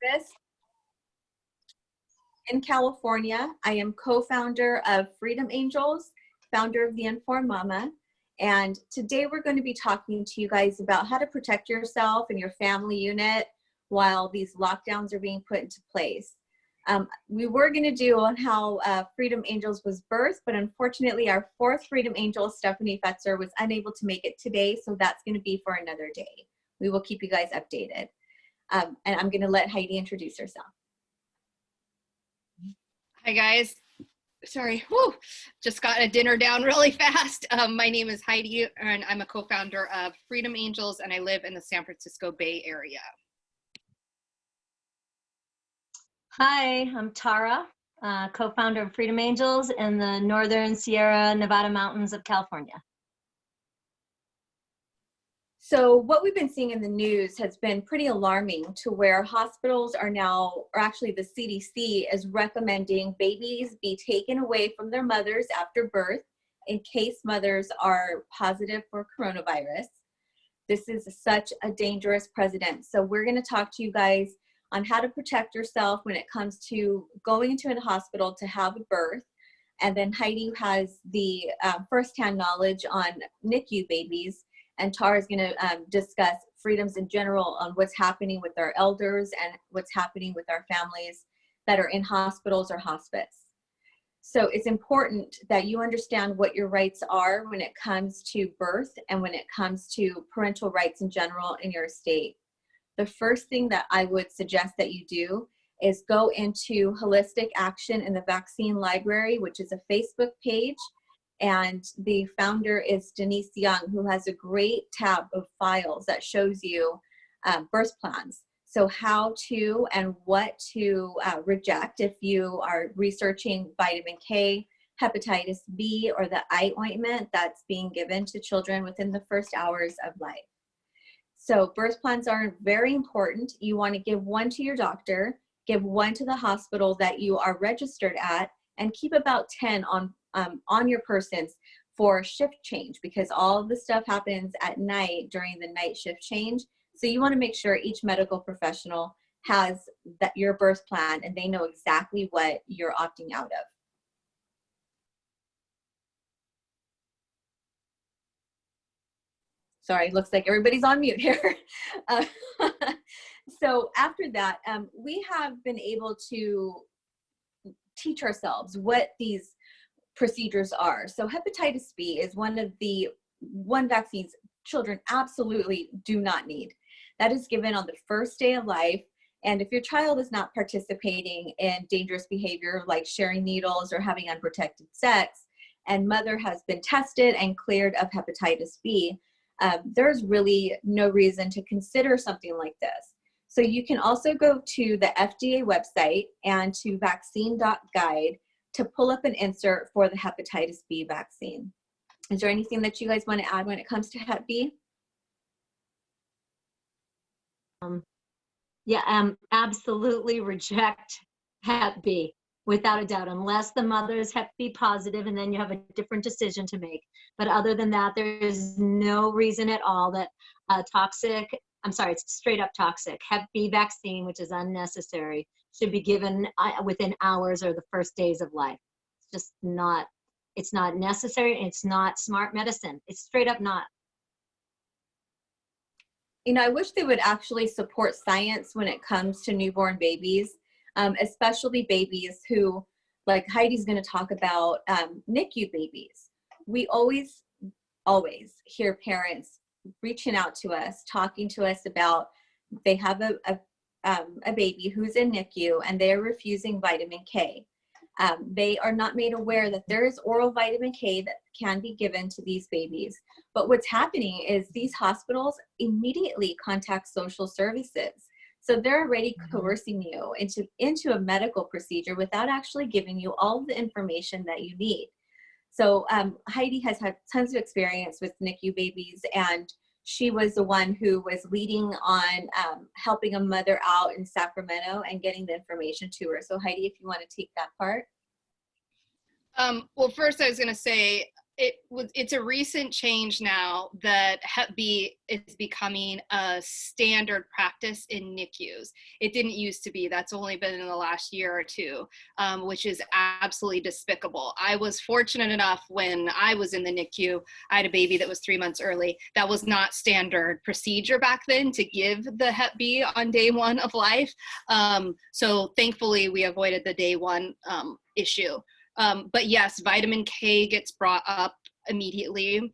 Davis in California. I am co-founder of Freedom Angels, founder of the Informed Mama. And today we're going to be talking to you guys about how to protect yourself and your family unit while these lockdowns are being put into place. We were going to do on how Freedom Angels was birthed, but unfortunately our fourth Freedom Angel, Stephanie Fetzer, was unable to make it today, so that's going to be for another day. We will keep you guys updated. And I'm going to let Heidi introduce herself. Hi guys. Sorry, just got a dinner down really fast. My name is Heidi and I'm a co-founder of Freedom Angels and I live in the San Francisco Bay Area. Hi, I'm Tara, co-founder of Freedom Angels in the Northern Sierra Nevada mountains of California. So what we've been seeing in the news has been pretty alarming, to where hospitals are now, or actually the CDC is recommending babies be taken away from their mothers after birth in case mothers are positive for coronavirus. This is such a dangerous precedent. So we're going to talk to you guys on how to protect yourself when it comes to going into a hospital to have a birth. And then Heidi has the firsthand knowledge on NICU babies. And Tara is going to discuss freedoms in general on what's happening with our elders and what's happening with our families that are in hospitals or hospice. So it's important that you understand what your rights are when it comes to birth and when it comes to parental rights in general in your state. The first thing that I would suggest that you do is go into Holistic Action in the Vaccine Library, which is a Facebook page. And the founder is Denise Young, who has a great tab of files that shows you birth plans. So how to and what to reject if you are researching vitamin K, hepatitis B, or the eye ointment that's being given to children within the first hours of life. So birth plans are very important. You want to give one to your doctor, give one to the hospital that you are registered at, and keep about 10 on your persons for shift change, because all of the stuff happens at night during the night shift change. So you want to make sure each medical professional has your birth plan and they know exactly what you're opting out of. Sorry, looks like everybody's on mute here. So after that, we have been able to teach ourselves what these procedures are. So hepatitis B is one vaccines children absolutely do not need. That is given on the first day of life. And if your child is not participating in dangerous behavior like sharing needles or having unprotected sex, and mother has been tested and cleared of hepatitis B, there's really no reason to consider something like this. So you can also go to the FDA website and to vaccine.guide to pull up an insert for the hepatitis B vaccine. Is there anything that you guys want to add when it comes to Hep B? Absolutely reject Hep B, without a doubt, unless the mother is Hep B positive, and then you have a different decision to make. But other than that, there is no reason at all that it's straight up toxic Hep B vaccine, which is unnecessary, should be given within hours or the first days of life. It's just not, it's not necessary, and it's not smart medicine. It's straight up not. You know, I wish they would actually support science when it comes to newborn babies, especially babies who, like Heidi's going to talk about, NICU babies. We always hear parents reaching out to us, talking to us about they have a baby who's in NICU and they're refusing vitamin K. They are not made aware that there is oral vitamin K that can be given to these babies. But what's happening is these hospitals immediately contact social services. So they're already coercing you into a medical procedure without actually giving you all the information that you need. So Heidi has had tons of experience with NICU babies, and she was the one who was leading on helping a mother out in Sacramento and getting the information to her. So Heidi, if you want to take that part. Well, first I was going to say, it's a recent change now that Hep B is becoming a standard practice in NICUs. It didn't used to be. That's only been in the last year or two, which is absolutely despicable. I was fortunate enough when I was in the NICU, I had a baby that was 3 months early. That was not standard procedure back then to give the Hep B on day one of life. So thankfully we avoided the day one issue. But yes, vitamin K gets brought up immediately.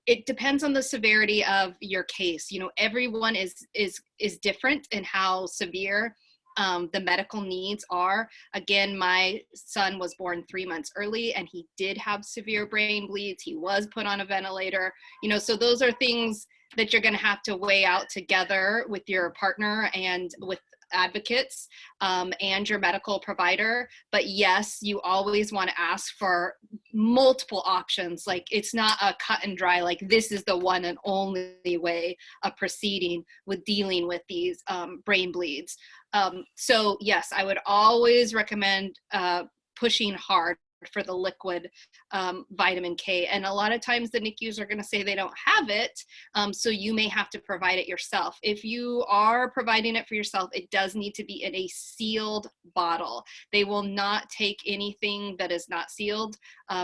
It depends on the severity of your case. You know, everyone is different in how severe the medical needs are. Again, my son was born 3 months early and he did have severe brain bleeds. He was put on a ventilator, you know, so those are things that you're going to have to weigh out together with your partner and with advocates and your medical provider. But yes, you always want to ask for multiple options. Like, it's not a cut and dry, like this is the one and only way of proceeding with dealing with these brain bleeds. So yes, I would always recommend pushing hard for the liquid vitamin K. And a lot of times the NICUs are going to say they don't have it, so you may have to provide it yourself. If you are providing it for yourself, it does need to be in a sealed bottle. They will not take anything that is not sealed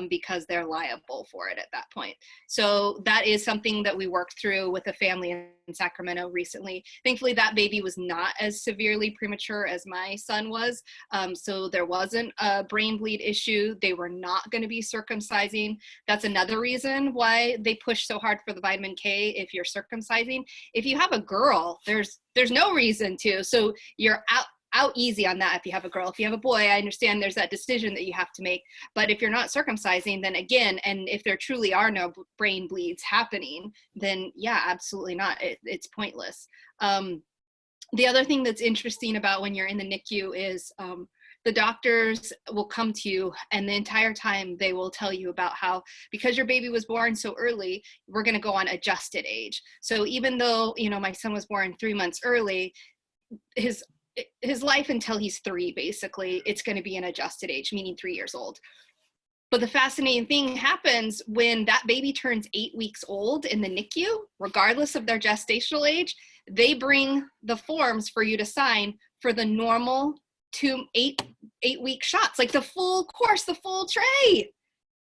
because they're liable for it at that point. So that is something that we worked through with a family in Sacramento recently. Thankfully, that baby was not as severely premature as my son was, so there wasn't a brain bleed issue. They were not going to be circumcising. That's another reason why they push so hard for the vitamin K if you're circumcising. If you have a girl, there's no reason to. So you're out easy on that if you have a girl. If you have a boy, I understand there's that decision that you have to make. But if you're not circumcising, then again, and if there truly are no brain bleeds happening, then yeah, absolutely not. It's pointless. The other thing that's interesting about when you're in the NICU is the doctors will come to you, and the entire time they will tell you about how, because your baby was born so early, we're going to go on adjusted age. So even though, you know, my son was born 3 months early, his life until he's 3, basically, it's going to be an adjusted age, meaning 3 years old. But the fascinating thing happens when that baby turns 8 weeks old in the NICU, regardless of their gestational age. They bring the forms for you to sign for the normal 8-week shots, like the full course, the full tray.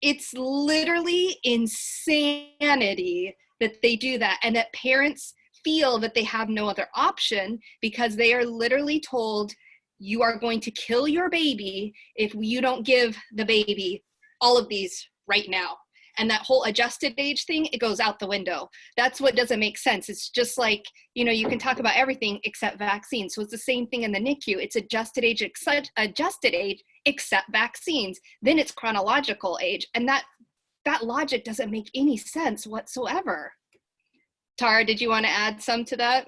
It's literally insanity that they do that, and that parents feel that they have no other option because they are literally told, you are going to kill your baby if you don't give the baby all of these right now. And that whole adjusted age thing, it goes out the window. That's what doesn't make sense. It's just like, you know, you can talk about everything except vaccines. So it's the same thing in the NICU. It's adjusted age except vaccines. Then it's chronological age. And that logic doesn't make any sense whatsoever. Tara, did you want to add some to that?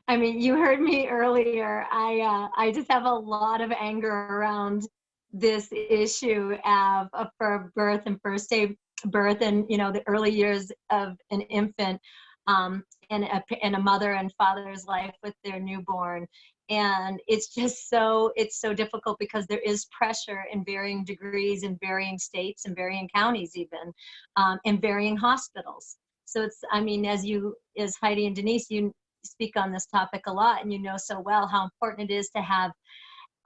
I mean, you heard me earlier. I just have a lot of anger around this issue for birth and first day birth, and you know, the early years of an infant, and a mother and father's life with their newborn. And it's so difficult because there is pressure in varying degrees in varying states and varying counties even, in varying hospitals. So it's, I mean, as Heidi and Denise, you speak on this topic a lot, and you know so well how important it is to have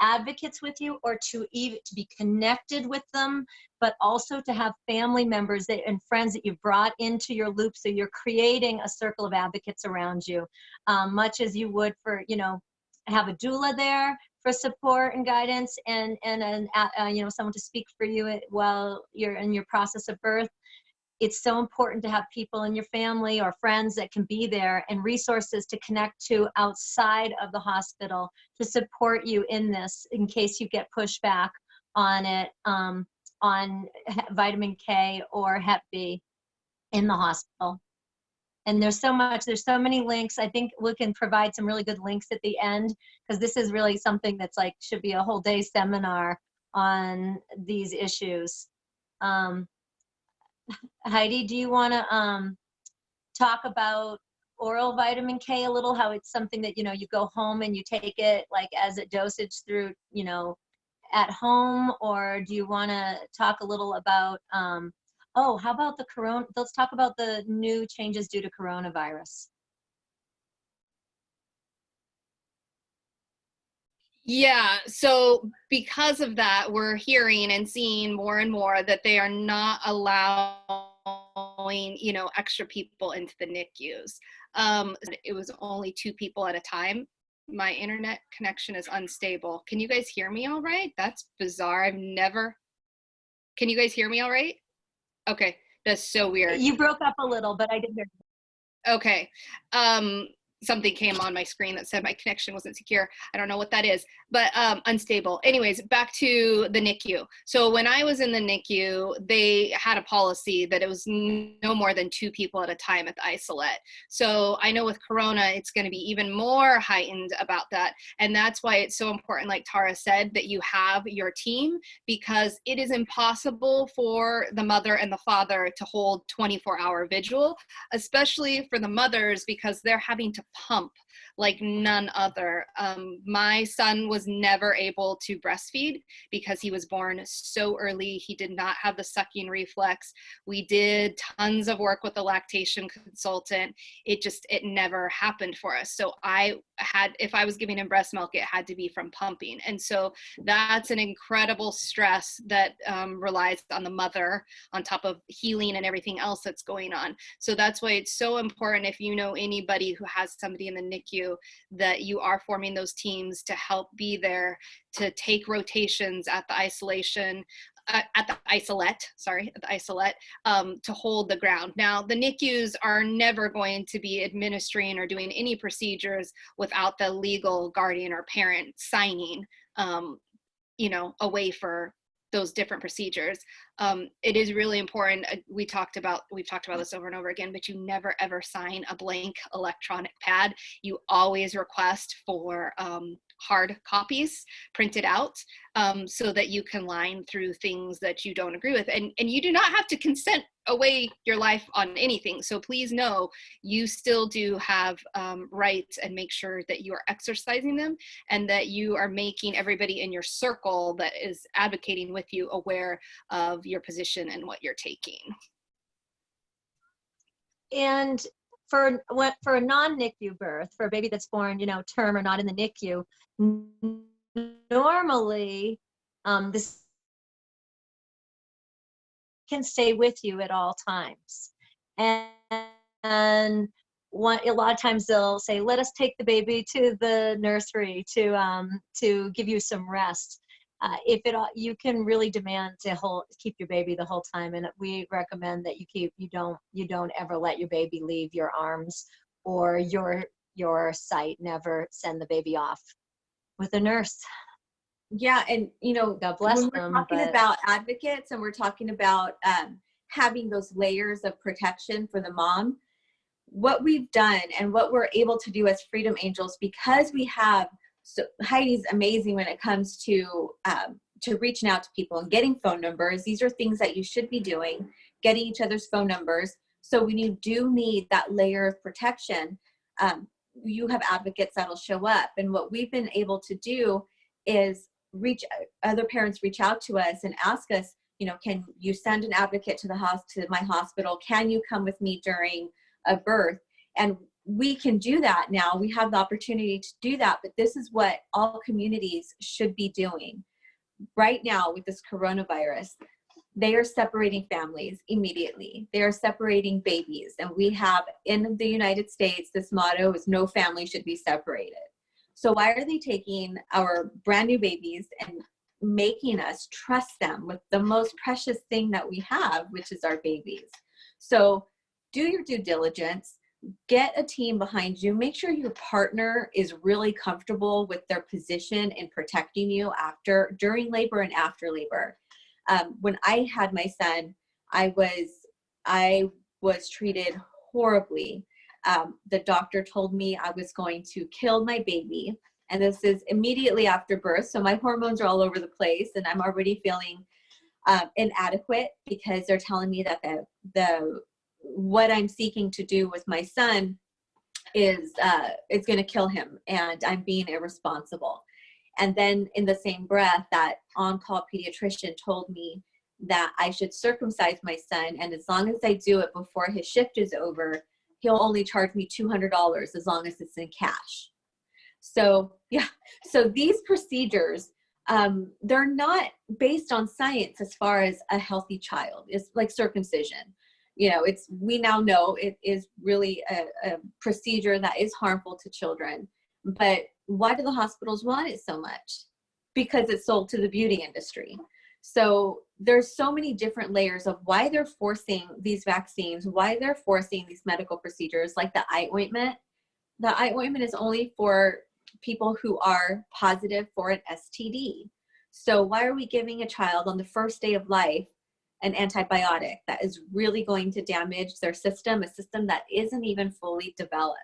advocates with you, or to be connected with them, but also to have family members and friends that you've brought into your loop, so you're creating a circle of advocates around you, much as you would for, you know, have a doula there for support and guidance, and you know, someone to speak for you while you're in your process of birth. It's so important to have people in your family or friends that can be there, and resources to connect to outside of the hospital to support you in this, in case you get pushed back on it, on vitamin K or Hep B in the hospital. And there's so many links. I think we can provide some really good links at the end, because this is really something that's like, should be a whole day seminar on these issues. Heidi, do you want to talk about oral vitamin K a little, how it's something that, you know, you go home and you take it like as a dosage through, you know, at home, or do you want to talk a little about, oh, how about the corona? Let's talk about the new changes due to coronavirus. Yeah, so because of that, we're hearing and seeing more and more that they are not allowing, extra people into the NICUs. It was only 2 people at a time. My internet connection is unstable. Can you guys hear me all right? That's bizarre. Can you guys hear me all right? Okay, that's so weird. You broke up a little, but I did hear. Okay. Something came on my screen that said my connection wasn't secure. I don't know what that is, but unstable. Anyways, back to the NICU. So when I was in the NICU, they had a policy that it was no more than 2 people at a time at the isolate. So I know with Corona, it's going to be even more heightened about that. And that's why it's so important, like Tara said, that you have your team, because it is impossible for the mother and the father to hold 24-hour vigil, especially for the mothers, because they're having to pump like none other. My son was never able to breastfeed because he was born so early. He did not have the sucking reflex. We did tons of work with the lactation consultant. It never happened for us. So if I was giving him breast milk, it had to be from pumping. And so that's an incredible stress that relies on the mother on top of healing and everything else that's going on. So that's why it's so important, if you know anybody who has somebody in the NICU, that you are forming those teams to help be there, to take rotations at the isolate, to hold the ground. Now, the NICUs are never going to be administering or doing any procedures without the legal guardian or parent signing, a waiver those different procedures. It is really important. We've talked about this over and over again, but you never ever sign a blank electronic pad. You always request for hard copies printed out, so that you can line through things that you don't agree with. And you do not have to consent away your life on anything. So please know you still do have rights, and make sure that you are exercising them, and that you are making everybody in your circle that is advocating with you aware of your position and what you're taking. And for a non-NICU birth, for a baby that's born, term or not in the NICU, normally this can stay with you at all times. And a lot of times they'll say, let us take the baby to the nursery to give you some rest. You can really demand to keep your baby the whole time, and we recommend that you don't ever let your baby leave your arms or your sight. Never send the baby off with a nurse. Yeah, and God bless when them. We're talking about advocates, and we're talking about having those layers of protection for the mom. What we've done and what we're able to do as Freedom Angels, because we have, so Heidi's amazing when it comes to reaching out to people and getting phone numbers. These are things that you should be doing, getting each other's phone numbers. So when you do need that layer of protection, you have advocates that'll show up. And what we've been able to do is other parents reach out to us and ask us, can you send an advocate to my hospital? Can you come with me during a birth? And we can do that now. We have the opportunity to do that, but this is what all communities should be doing. Right now with this coronavirus, they are separating families immediately. They are separating babies. And we have, in the United States, this motto is no family should be separated. So why are they taking our brand new babies and making us trust them with the most precious thing that we have, which is our babies? So do your due diligence, get a team behind you, make sure your partner is really comfortable with their position in protecting you during labor and after labor. When I had my son, I was treated horribly. The doctor told me I was going to kill my baby. And this is immediately after birth. So my hormones are all over the place, and I'm already feeling inadequate, because they're telling me that what I'm seeking to do with my son is going to kill him, and I'm being irresponsible. And then in the same breath, that on-call pediatrician told me that I should circumcise my son, and as long as I do it before his shift is over, he'll only charge me $200 as long as it's in cash. So yeah, so these procedures, they're not based on science as far as a healthy child. It's like circumcision. You know, we now know it is really a procedure that is harmful to children. But why do the hospitals want it so much? Because it's sold to the beauty industry. So there's so many different layers of why they're forcing these vaccines, why they're forcing these medical procedures, like the eye ointment. The eye ointment is only for people who are positive for an STD. So why are we giving a child on the first day of life an antibiotic that is really going to damage their system, a system that isn't even fully developed?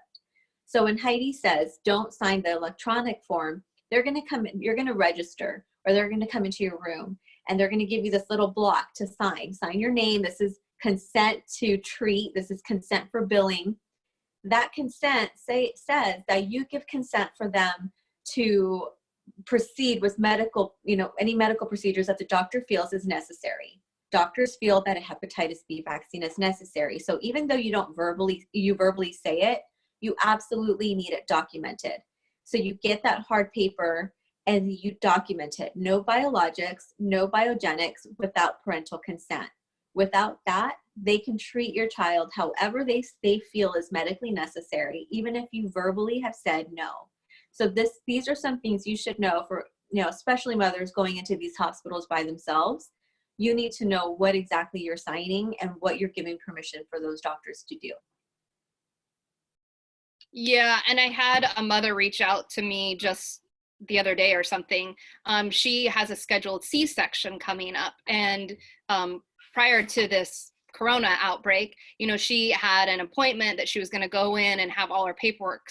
So when Heidi says, don't sign the electronic form, they're going to come in, you're going to register, or they're going to come into your room and they're going to give you this little block to sign your name. This is consent to treat. This is consent for billing. That consent says that you give consent for them to proceed with medical, any medical procedures that the doctor feels is necessary. Doctors feel that a hepatitis B vaccine is necessary. So even though you verbally say it, you absolutely need it documented. So you get that hard paper and you document it. No biologics, no biogenics without parental consent. Without that, they can treat your child however they feel is medically necessary, even if you verbally have said no. So these are some things you should know for, especially mothers going into these hospitals by themselves. You need to know what exactly you're signing and what you're giving permission for those doctors to do. Yeah, and I had a mother reach out to me just the other day or something. She has a scheduled C-section coming up, and prior to this corona outbreak, she had an appointment that she was going to go in and have all her paperwork,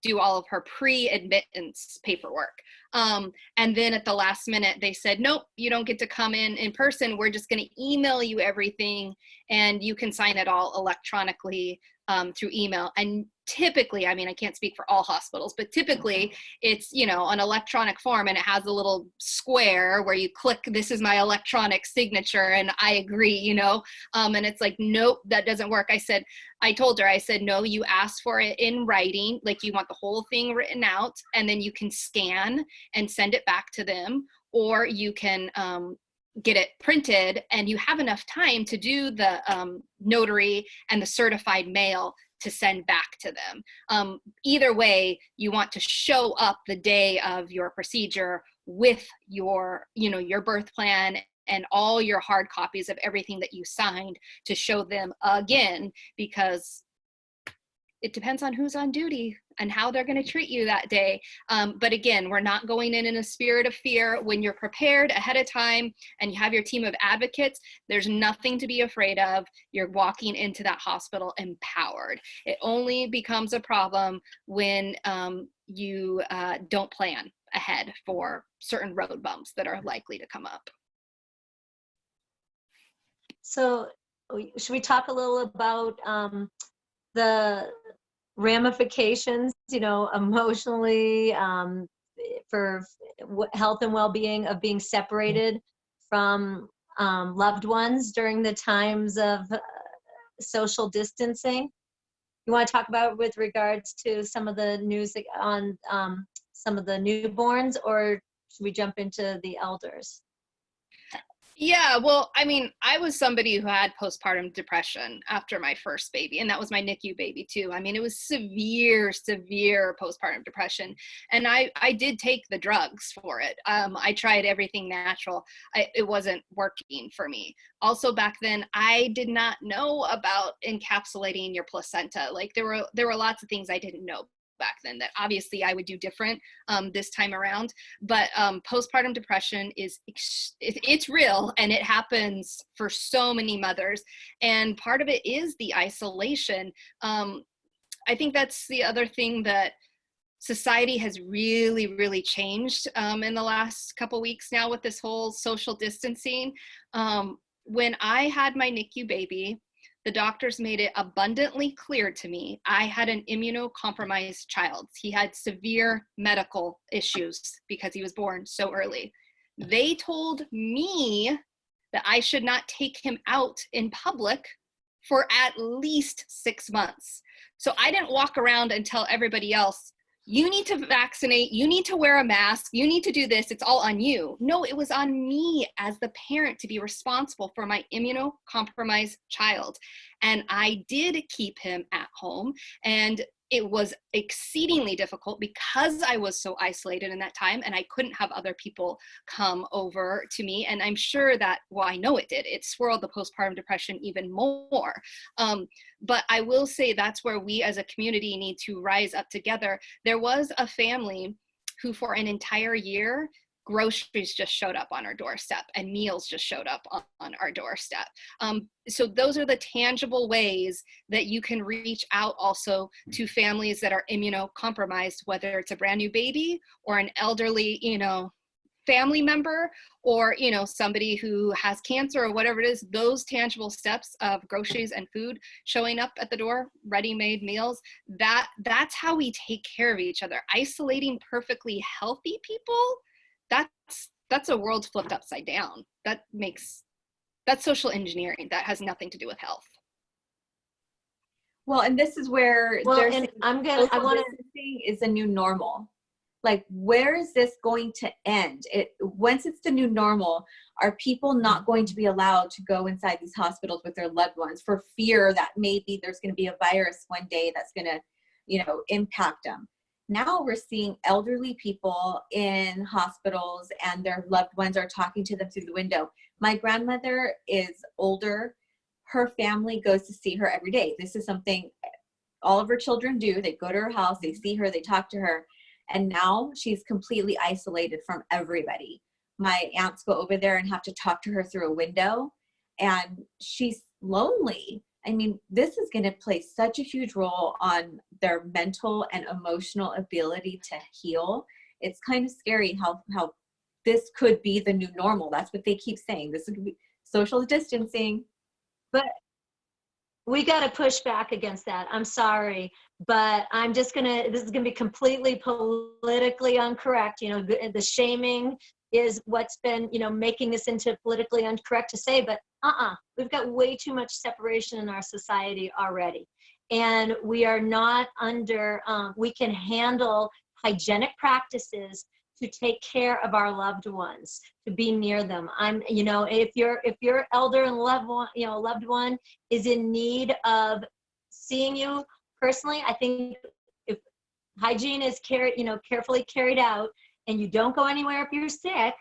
do all of her pre-admittance paperwork. And then at the last minute, they said, nope, you don't get to come in person. We're just going to email you everything, and you can sign it all electronically through email. And typically, I can't speak for all hospitals, but typically it's, an electronic form, and it has a little square where you click, this is my electronic signature, and I agree, and it's like, nope, that doesn't work. I told her, no, you asked for it in writing, like you want the whole thing written out, and then you can scan and send it back to them, or you can get it printed, and you have enough time to do the notary and the certified mail to send back to them. Either way, you want to show up the day of your procedure with your birth plan and all your hard copies of everything that you signed to show them again, because it depends on who's on duty and how they're going to treat you that day. But again, we're not going in a spirit of fear. When you're prepared ahead of time and you have your team of advocates, there's nothing to be afraid of. You're walking into that hospital empowered. It only becomes a problem when you don't plan ahead for certain road bumps that are likely to come up. So should we talk a little about the ramifications, emotionally, for health and well-being of being separated from loved ones during the times of social distancing? You want to talk about with regards to some of the news on some of the newborns, or should we jump into the elders? Yeah, well, I was somebody who had postpartum depression after my first baby, and that was my NICU baby too. It was severe postpartum depression, and I did take the drugs for it. I tried everything natural. It wasn't working for me. Also, back then, I did not know about encapsulating your placenta. Like there were lots of things I didn't know back then that obviously I would do different this time around. But postpartum depression it's real, and it happens for so many mothers. And part of it is the isolation. I think that's the other thing that society has really, really changed in the last couple weeks now with this whole social distancing. When I had my NICU baby, the doctors made it abundantly clear to me I had an immunocompromised child. He had severe medical issues because he was born so early. They told me that I should not take him out in public for at least 6 months. So I didn't walk around and tell everybody else, you need to vaccinate, you need to wear a mask, you need to do this, it's all on you. No, it was on me as the parent to be responsible for my immunocompromised child. And I did keep him at home, and it was exceedingly difficult because I was so isolated in that time and I couldn't have other people come over to me. And I'm sure that, well, I know it did. It swirled the postpartum depression even more. But I will say that's where we as a community need to rise up together. There was a family who for an entire year, groceries just showed up on our doorstep and meals just showed up on our doorstep. So those are the tangible ways that you can reach out also to families that are immunocompromised, whether it's a brand new baby or an elderly, family member, or, somebody who has cancer or whatever it is. Those tangible steps of groceries and food showing up at the door, ready-made meals, that's how we take care of each other. Isolating perfectly healthy people, that's a world flipped upside down. That's social engineering. That has nothing to do with health. Well, and this is where and I want to distancing is a new normal. Like, where is this going to end? Once it's the new normal, are people not going to be allowed to go inside these hospitals with their loved ones for fear that maybe there's going to be a virus one day that's going to, impact them? Now we're seeing elderly people in hospitals and their loved ones are talking to them through the window. My grandmother is older. Her family goes to see her every day. This is something all of her children do. They go to her house, they see her, they talk to her. And now she's completely isolated from everybody. My aunts go over there and have to talk to her through a window, and she's lonely. I mean, this is going to play such a huge role on their mental and emotional ability to heal. It's kind of scary how this could be the new normal. That's what they keep saying. This would be social distancing. But we got to push back against that. I'm sorry, but this is going to be completely politically incorrect. The shaming is what's been, making this into politically incorrect to say, but we've got way too much separation in our society already. And we are not we can handle hygienic practices to take care of our loved ones, to be near them. If your elder and loved one is in need of seeing you personally, I think if hygiene is carefully carried out and you don't go anywhere if you're sick,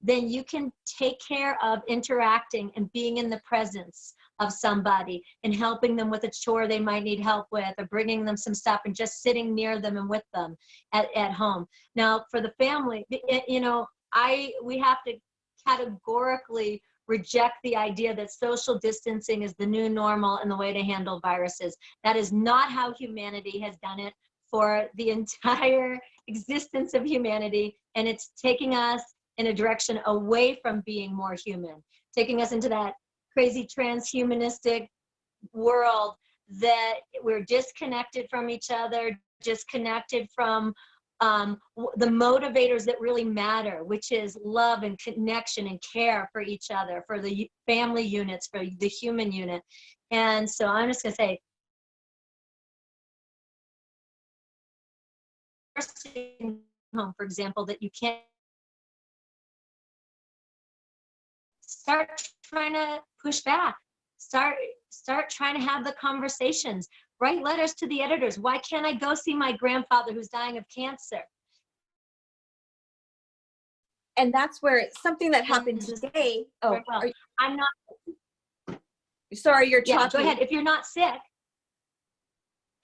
then you can take care of interacting and being in the presence of somebody and helping them with a chore they might need help with, or bringing them some stuff and just sitting near them and with them at home. Now, for the family, we have to categorically reject the idea that social distancing is the new normal and the way to handle viruses. That is not how humanity has done it for the entire existence of humanity, and it's taking us in a direction away from being more human, taking us into that crazy transhumanistic world that we're disconnected from each other, disconnected from the motivators that really matter, which is love and connection and care for each other, for the family units, for the human unit. And so I'm just going to say, home, for example, that you can't start trying to push back, start trying to have the conversations, write letters to the editors. Why can't I go see my grandfather who's dying of cancer? And that's where something that happened today. Oh, well, I'm not. Sorry, you're Yeah, talking. go ahead. If you're not sick.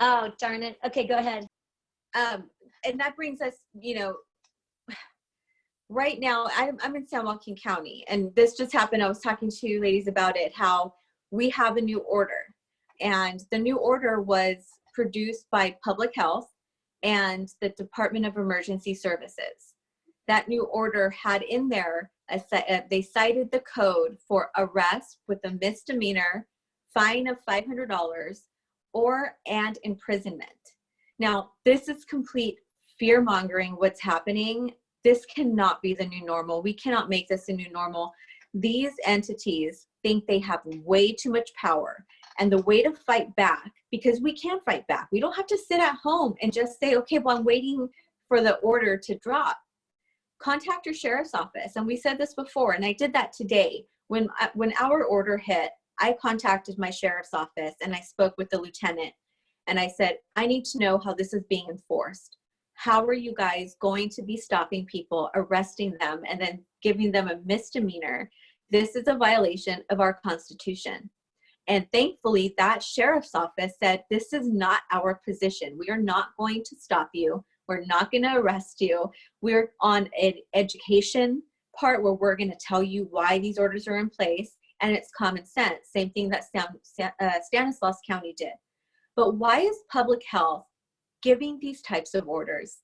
Oh, darn it. Okay, go ahead. And that brings us, right now, I'm in San Joaquin County, and this just happened. I was talking to ladies about it, how we have a new order. And the new order was produced by Public Health and the Department of Emergency Services. That new order had in there, they cited the code for arrest with a misdemeanor fine of $500 and imprisonment. Now, this is complete fear mongering what's happening. This cannot be the new normal. We cannot make this a new normal. These entities think they have way too much power. And the way to fight back, because we can fight back, we don't have to sit at home and just say, okay, well, I'm waiting for the order to drop. Contact your sheriff's office. And we said this before, and I did that today. When our order hit, I contacted my sheriff's office and I spoke with the lieutenant. And I said, I need to know how this is being enforced. How are you guys going to be stopping people, arresting them, and then giving them a misdemeanor? This is a violation of our Constitution. And thankfully, that sheriff's office said, this is not our position. We are not going to stop you. We're not going to arrest you. We're on an education part where we're going to tell you why these orders are in place. And it's common sense. Same thing that Stanislaus County did. But why is public health giving these types of orders?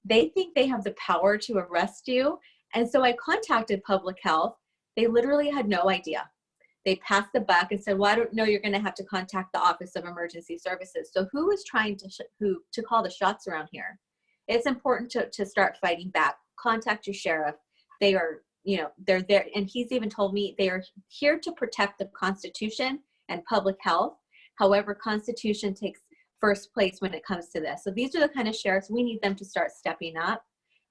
They think they have the power to arrest you. And so I contacted public health. They literally had no idea. They passed the buck and said, well, I don't know, you're going to have to contact the Office of Emergency Services. So who is trying to call the shots around here? It's important to start fighting back. Contact your sheriff. They are, they're there. And he's even told me they are here to protect the Constitution and public health. However, Constitution takes first place when it comes to this. So these are the kind of sheriffs, we need them to start stepping up,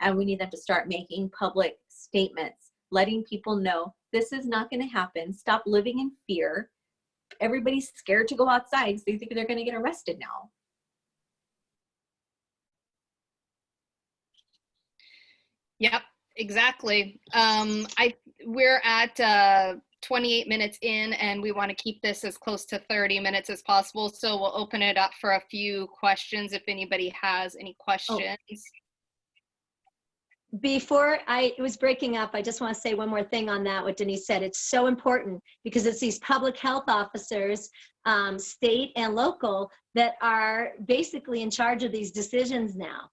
and we need them to start making public statements, letting people know this is not going to happen. Stop living in fear. Everybody's scared to go outside because they think they're going to get arrested now. Yep, exactly. We're at 28 minutes in, and we want to keep this as close to 30 minutes as possible. So we'll open it up for a few questions if anybody has any questions. Before it was breaking up, I just want to say one more thing on that, what Denise said. It's so important because it's these public health officers, state and local, that are basically in charge of these decisions now,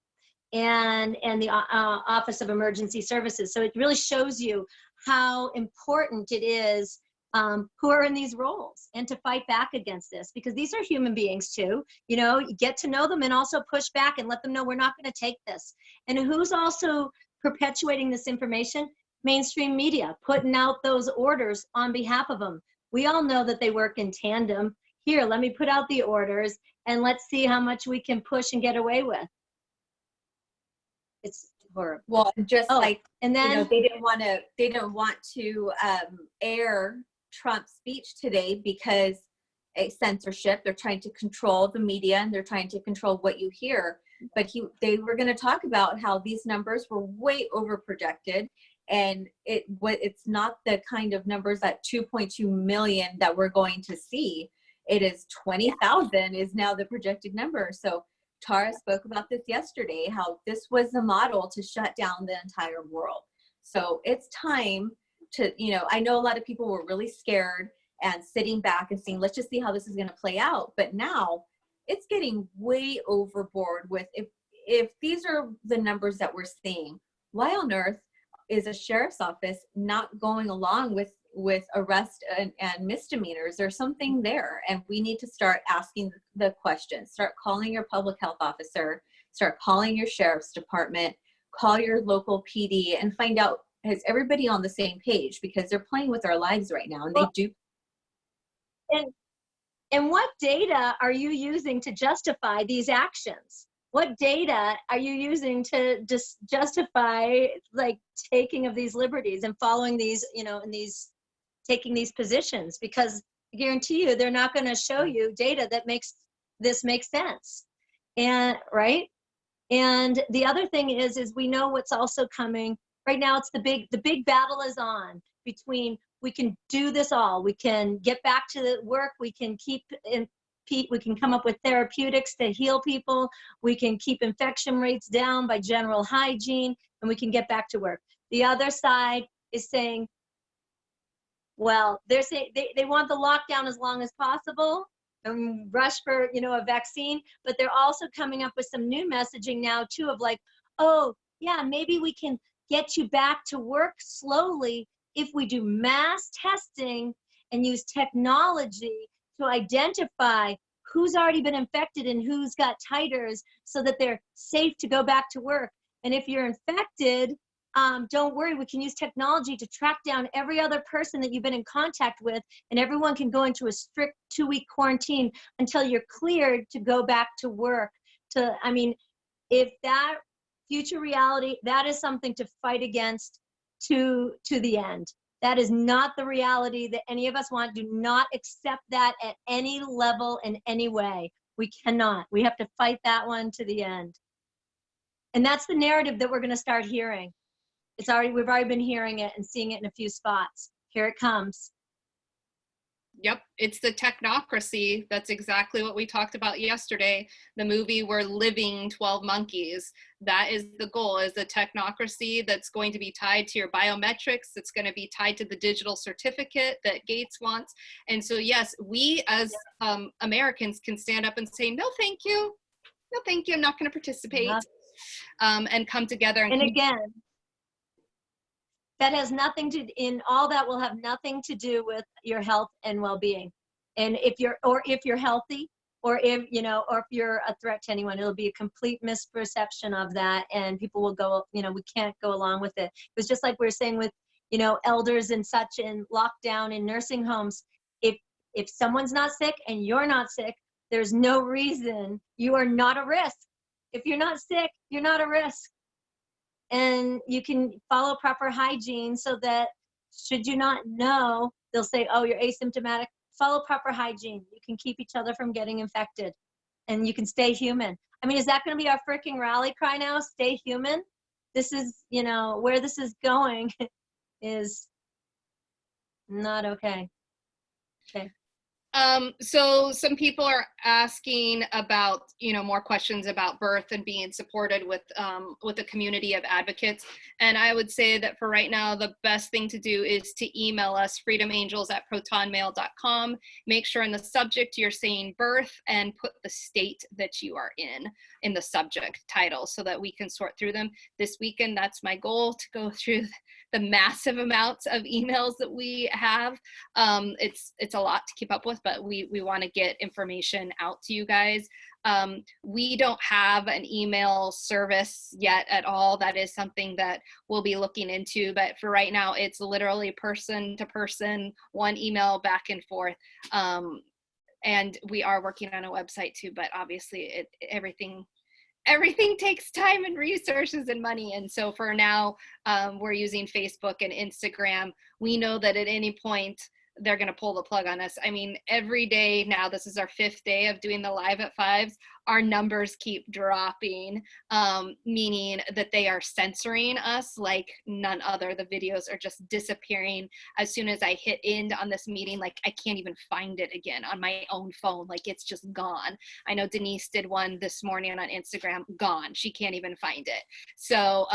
and the Office of Emergency Services. So it really shows you how important it is who are in these roles and to fight back against this, because these are human beings too. You get to know them and also push back and let them know we're not going to take this. And who's also perpetuating this information? Mainstream media, putting out those orders on behalf of them. We all know that they work in tandem. Here, let me put out the orders and let's see how much we can push and get away with. It's horrible. Well, just and then they didn't want to air Trump's speech today because censorship. They're trying to control the media and they're trying to control what you hear. But they were going to talk about how these numbers were way over projected, and it's not the kind of numbers that 2.2 million that we're going to see. It is 20,000 is now the projected number. So Tara spoke about this yesterday, how this was the model to shut down the entire world. So it's time to, I know a lot of people were really scared and sitting back and saying, let's just see how this is going to play out. But now it's getting way overboard with, if these are the numbers that we're seeing, why on earth is a sheriff's office not going along with arrest and misdemeanors? There's something there, and we need to start asking the questions. Start calling your public health officer, start calling your sheriff's department, call your local PD, and find out, is everybody on the same page? Because they're playing with our lives right now, and they do. And what data are you using to justify these actions? What data are you using to just justify taking of these liberties and following these, taking these positions? Because I guarantee you, they're not going to show you data that makes this make sense. And right. And the other thing is we know what's also coming right now. It's the big battle is on between, we can do this all. We can get back to the work. We can we can come up with therapeutics to heal people. We can keep infection rates down by general hygiene, and we can get back to work. The other side is saying, well, they're saying they want the lockdown as long as possible and rush for, a vaccine, but they're also coming up with some new messaging now too of oh yeah, maybe we can get you back to work slowly if we do mass testing and use technology to identify who's already been infected and who's got titers so that they're safe to go back to work. And if you're infected, don't worry, we can use technology to track down every other person that you've been in contact with, and everyone can go into a strict 2-week quarantine until you're cleared to go back to work. I mean, if that future reality, that is something to fight against to the end. That is not the reality that any of us want. Do not accept that at any level in any way. We cannot. We have to fight that one to the end. And that's the narrative that we're going to start hearing. We've already been hearing it and seeing it in a few spots. Here it comes. Yep, it's the technocracy. That's exactly what we talked about yesterday. The movie We're Living 12 Monkeys. That is the goal, is the technocracy that's going to be tied to your biometrics, that's going to be tied to the digital certificate that Gates wants. And so, yes, we as Americans can stand up and say, no, thank you. No, thank you. I'm not going to participate. And come together. And again, that has nothing to, in all that will have nothing to do with your health and well-being. And if you're healthy, or if you're a threat to anyone, it'll be a complete misperception of that, and people will go, we can't go along with it. It was just like we were saying with, elders and such in lockdown in nursing homes. If someone's not sick and you're not sick, there's no reason you are not a risk. If you're not sick, you're not a risk. And you can follow proper hygiene so that should you not know, they'll say, oh, you're asymptomatic. Follow proper hygiene. You can keep each other from getting infected, and you can stay human. I mean, is that going to be our freaking rally cry now? Stay human? This is, where this is going is not okay. Okay. So some people are asking about, more questions about birth and being supported with a community of advocates. And I would say that for right now, the best thing to do is to email us, freedomangels@protonmail.com. Make sure in the subject you're saying birth, and put the state that you are in the subject title, so that we can sort through them. This weekend, that's my goal, to go through the massive amounts of emails that we have. It's a lot to keep up with, but we want to get information out to you guys. We don't have an email service yet at all. That is something that we'll be looking into, but for right now, it's literally person to person, one email back and forth. And we are working on a website too, but obviously everything takes time and resources and money. And so for now, we're using Facebook and Instagram. We know that at any point they're going to pull the plug on us. I mean, every day now, this is our 5th day of doing the live at 5s, our numbers keep dropping, meaning that they are censoring us like none other. The videos are just disappearing. As soon as I hit end on this meeting, like I can't even find it again on my own phone. Like it's just gone. I know Denise did one this morning on Instagram, gone. She can't even find it. So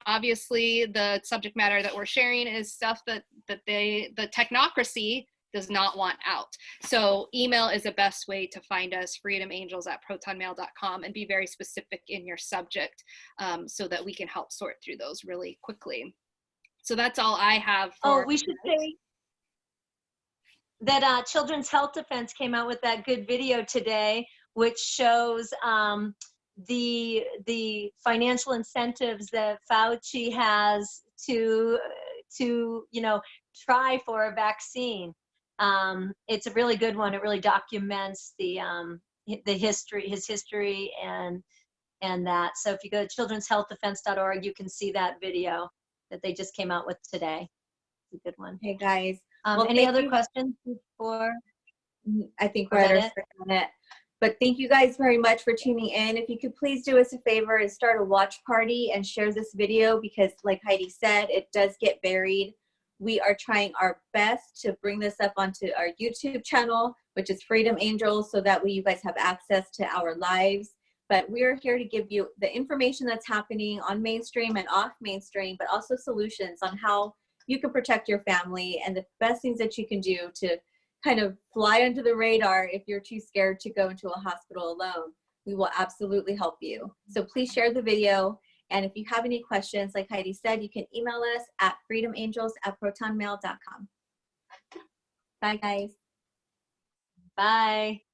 obviously the subject matter that we're sharing is stuff that the technocracy does not want out. So email is the best way to find us, freedomangels@protonmail.com, and be very specific in your subject, so that we can help sort through those really quickly. So that's all I have for. We should say that Children's Health Defense came out with that good video today, which shows the financial incentives that Fauci has to try for a vaccine. It's a really good one. It really documents his history and that. So if you go to children'shealthdefense.org, you can see that video that they just came out with today. It's a good one. Hey guys. Any other questions before? I think we're at our second minute. But thank you guys very much for tuning in. If you could please do us a favor and start a watch party and share this video, because like Heidi said, it does get buried. We are trying our best to bring this up onto our YouTube channel, which is Freedom Angels, so that way you guys have access to our lives. But we're here to give you the information that's happening on mainstream and off mainstream, but also solutions on how you can protect your family and the best things that you can do to kind of fly under the radar if you're too scared to go into a hospital alone. We will absolutely help you. So please share the video. And if you have any questions, like Heidi said, you can email us at freedomangels@protonmail.com. Bye, guys. Bye.